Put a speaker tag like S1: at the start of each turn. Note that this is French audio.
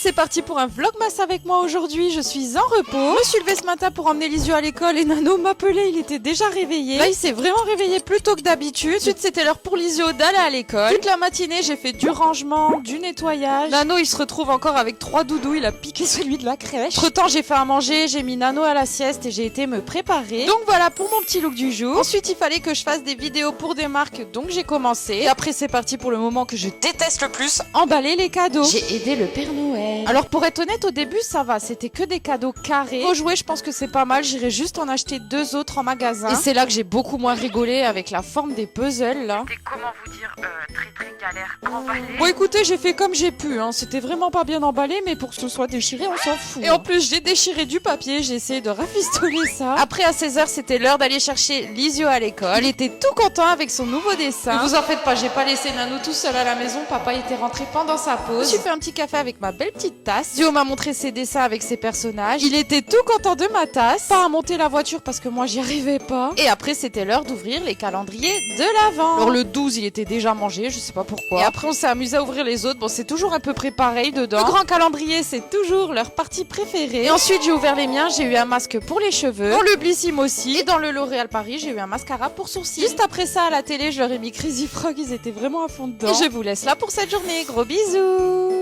S1: c'est parti pour un vlogmas avec moi aujourd'hui, je suis en repos. Je me suis levée ce matin pour emmener Lizio à l'école et Nano m'appelait, il était déjà réveillé. Là il s'est vraiment réveillé plus tôt que d'habitude. Ensuite c'était l'heure pour Lizio d'aller à l'école. Toute la matinée j'ai fait du rangement, du nettoyage. Nano il se retrouve encore avec 3 doudous, il a piqué celui de la crèche. Entre temps j'ai fait à manger, j'ai mis Nano à la sieste et j'ai été me préparer. Donc voilà pour mon petit look du jour. Ensuite il fallait que je fasse des vidéos pour des marques, donc j'ai commencé. Et après c'est parti pour le moment que je déteste le plus, emballer les cadeaux. J'ai aidé le Père Noël. Alors pour être honnête au début ça va, c'était que des cadeaux carrés. Pour jouer je pense que c'est pas mal, j'irai juste en acheter 2 autres en magasin. Et c'est là que j'ai beaucoup moins rigolé avec la forme des puzzles là.
S2: C'était comment vous dire très galère à emballer.
S1: Bon écoutez j'ai fait comme j'ai pu, hein. C'était vraiment pas bien emballé mais pour que ce soit déchiré on s'en fout. Et en plus j'ai déchiré du papier, j'ai essayé de rafistoler ça. Après à 16h c'était l'heure d'aller chercher Lizio à l'école. Il était tout content avec son nouveau dessin. Ne vous en faites pas, j'ai pas laissé Nano tout seul à la maison, papa était rentré pendant sa pause. Je me suis fait un petit café avec ma belle petite tasse. Lizio m'a montré ses dessins avec ses personnages. Il était tout content de ma tasse. Pas à monter la voiture parce que moi j'y arrivais pas. Et après c'était l'heure d'ouvrir les calendriers de l'Avent. Alors le 12 il était déjà mangé, je sais pas pourquoi. Et après on s'est amusé à ouvrir les autres. Bon c'est toujours un peu près pareil dedans. Le grand calendrier c'est toujours leur partie préférée. Et ensuite j'ai ouvert les miens, j'ai eu un masque pour les cheveux. Dans le Blissim aussi. Et dans le L'Oréal Paris j'ai eu un mascara pour sourcils. Juste après ça à la télé je leur ai mis Crazy Frog, ils étaient vraiment à fond dedans. Et je vous laisse là pour cette journée, gros bisous.